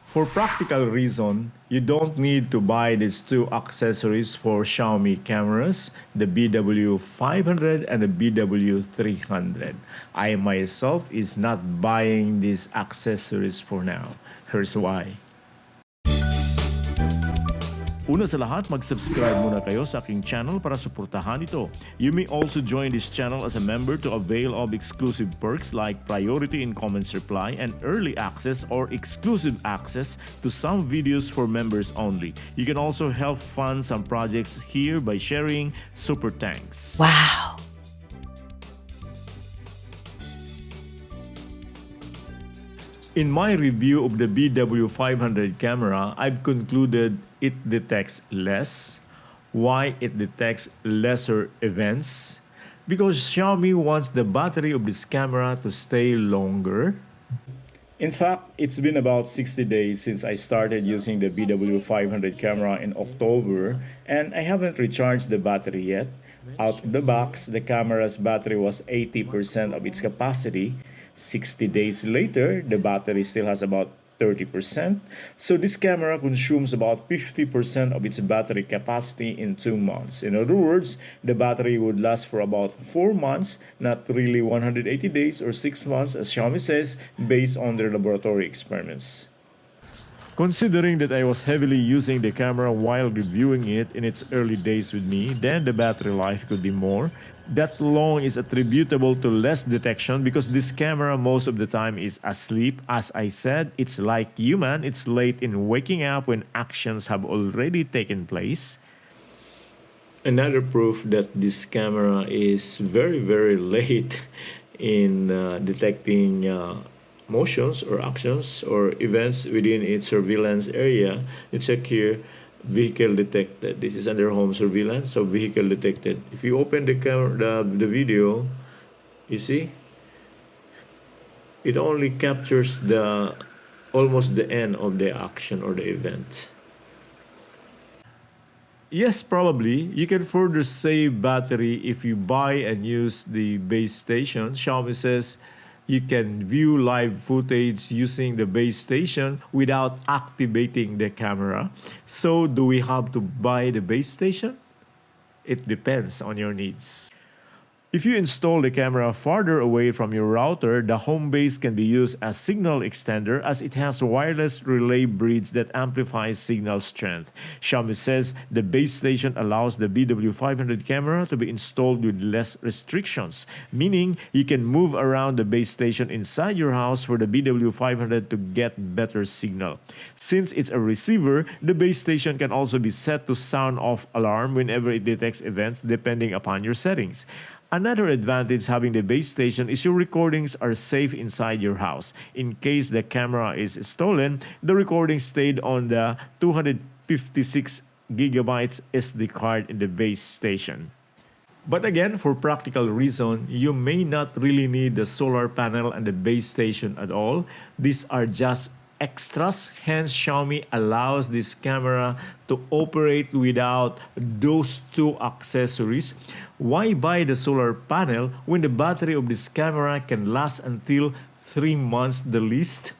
For practical reason, you don't need to buy these two accessories for Xiaomi cameras, the BW500 and the BW300. I myself is not buying these accessories for now. Here's why. Una sa lahat, mag-subscribe muna kayo sa aking channel para suportahan ito. You may also join this channel as a member to avail of exclusive perks like priority in comments reply and early access or exclusive access to some videos for members only. You can also help fund some projects here by sharing super thanks. Wow. In my review of the BW500 camera, I've concluded it detects less. Why it detects lesser events? Because Xiaomi wants the battery of this camera to stay longer. In fact, it's been about 60 days since I started using the BW500 camera in October, and I haven't recharged the battery yet. Out of the box, the camera's battery was 80% of its capacity. 60 days later, the battery still has about 30%. So this camera consumes about 50% of its battery capacity in 2 months. In other words, the battery would last for about 4 months, not really 180 days or 6 months as Xiaomi says, based on their laboratory experiments. Considering that I was heavily using the camera while reviewing it in its early days with me, then the battery life could be more. That long is attributable to less detection because this camera most of the time is asleep. As I said, it's like human, it's late in waking up when actions have already taken place. Another proof that this camera is very late in detecting motions or actions or events within its surveillance area. You check here, vehicle detected. This is under home surveillance, so vehicle detected. If you open the camera, the video, you see, it only captures the almost the end of the action or the event. Yes, probably. You can further save battery if you buy and use the base station. Xiaomi says you can view live footage using the base station without activating the camera. So, do we have to buy the base station? It depends on your needs. If you install the camera farther away from your router, the home base can be used as signal extender as it has wireless relay bridge that amplifies signal strength. Xiaomi says the base station allows the BW500 camera to be installed with less restrictions, meaning you can move around the base station inside your house for the BW500 to get better signal. Since it's a receiver, the base station can also be set to sound off alarm whenever it detects events depending upon your settings. Another advantage having the base station is your recordings are safe inside your house. In case the camera is stolen, the recording stayed on the 256 gigabytes SD card in the base station. But again, for practical reason, you may not really need the solar panel and the base station at all. These are just extras. Hence, Xiaomi allows this camera to operate without those two accessories. Why buy the solar panel when the battery of this camera can last until 3 months the least?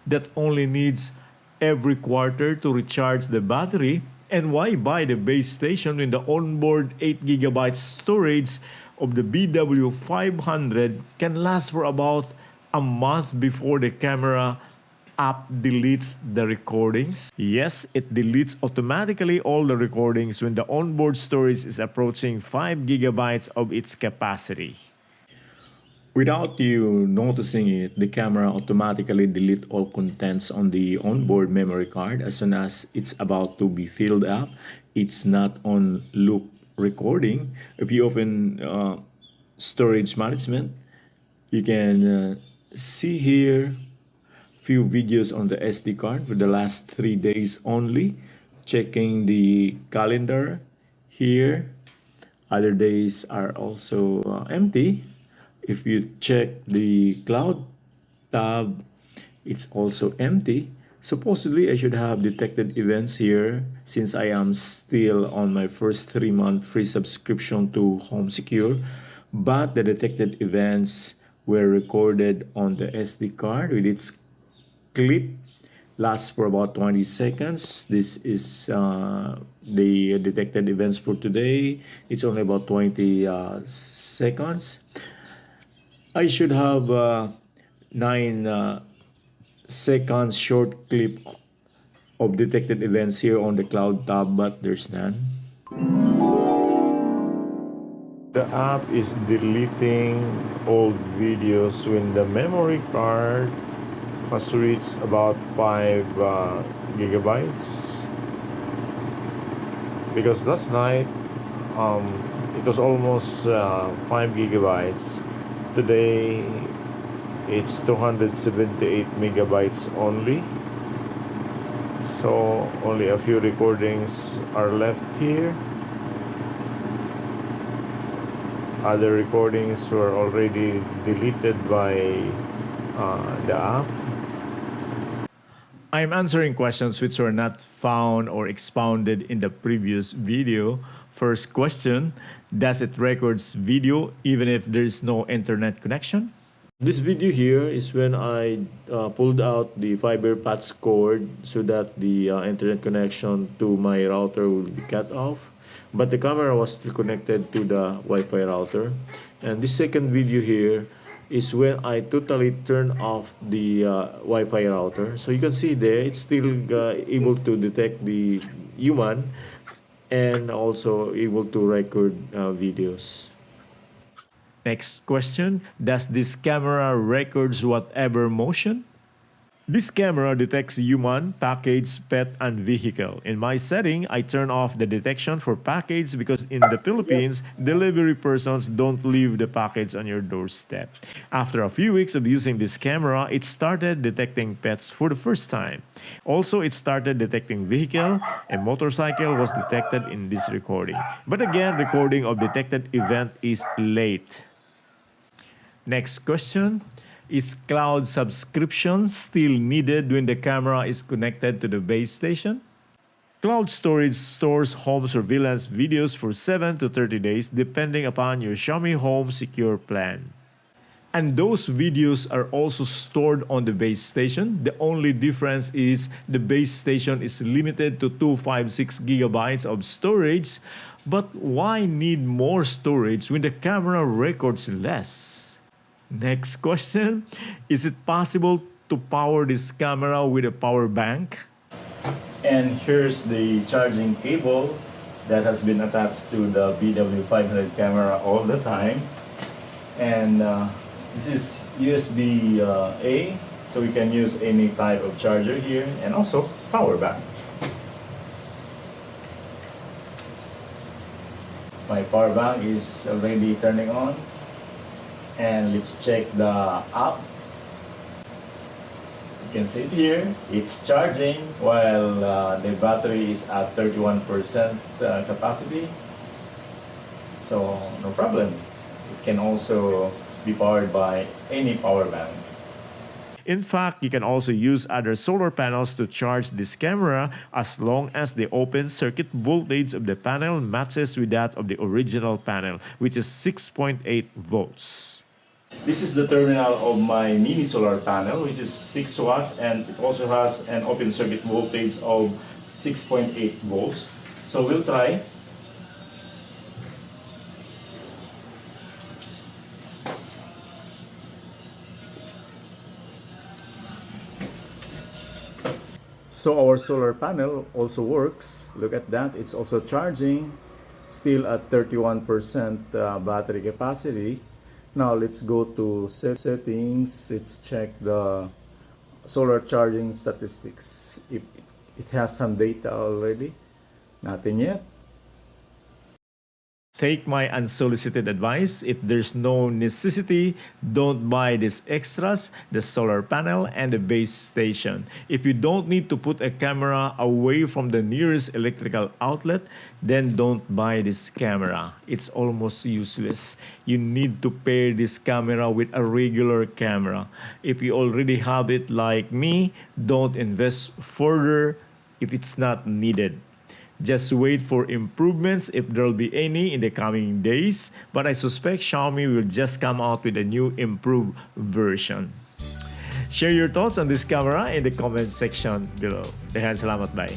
That only needs every quarter to recharge the battery. And why buy the base station when the onboard 8 GB storage of the BW500 can last for about a month before the camera app deletes the recordings? Yes, it deletes automatically all the recordings when the onboard storage is approaching 5 gigabytes of its capacity. Without you noticing it, the camera automatically deletes all contents on the onboard memory card as soon as it's about to be filled up. It's not on loop recording. If you open storage management, you can see here few videos on the SD card for the last 3 days only. Checking the calendar here, other days are also empty. If you check the cloud tab, it's also empty. Supposedly, I should have detected events here since I am still on my first 3-month free subscription to Home Secure. But the detected events were recorded on the SD card with its clip lasts for about 20 seconds. This is the detected events for today. It's only about 20 seconds. I should have 9 seconds short clip of detected events here on the cloud tab, but there's none. The app is deleting old videos when the memory card has reached about 5 gigabytes. Because last night um, it was almost 5 gigabytes. Today it's 278 megabytes only. So only a few recordings are left here. Other recordings were already deleted by the app. I'm answering questions which were not found or expounded in the previous video. First question, does it records video even if there's no internet connection? This video here is when I pulled out the fiber patch cord so that the internet connection to my router will be cut off. But the camera was still connected to the Wi-Fi router. And this second video here is when I totally turn off the Wi-Fi router. So you can see there, it's still able to detect the human and also able to record videos. Next question, does this camera records whatever motion? This camera detects human, package, pet, and vehicle. In my setting, I turn off the detection for package because in the Philippines, delivery persons don't leave the package on your doorstep. After a few weeks of using this camera, it started detecting pets for the first time. Also, it started detecting vehicle. A motorcycle was detected in this recording. But again, recording of detected event is late. Next question. Is cloud subscription still needed when the camera is connected to the base station? Cloud storage stores home surveillance videos for 7 to 30 days depending upon your Xiaomi Home Secure plan. And those videos are also stored on the base station. The only difference is the base station is limited to 256 gigabytes of storage. But why need more storage when the camera records less? Next question, is it possible to power this camera with a power bank? And here's the charging cable that has been attached to the BW500 camera all the time. And this is USB A, so we can use any type of charger here, and also power bank. My power bank is already turning on. And let's check the app. You can see it here, it's charging while the battery is at 31% capacity. So no problem. It can also be powered by any power bank. In fact, you can also use other solar panels to charge this camera as long as the open circuit voltage of the panel matches with that of the original panel, which is 6.8 volts. This is the terminal of my mini solar panel, which is 6 watts, and it also has an open circuit voltage of 6.8 volts. So we'll try. So our solar panel also works. Look at that, it's also charging, still at 31% battery capacity. Now let's go to settings. Let's check the solar charging statistics. If it has some data already, nothing yet. Take my unsolicited advice. If there's no necessity, don't buy these extras, the solar panel and the base station. If you don't need to put a camera away from the nearest electrical outlet, then don't buy this camera. It's almost useless. You need to pair this camera with a regular camera. If you already have it like me, don't invest further if it's not needed. Just wait for improvements if there'll be any in the coming days, but I suspect Xiaomi will just come out with a new improved version. Share your thoughts on this camera in the comment section below. Daghang salamat, bye.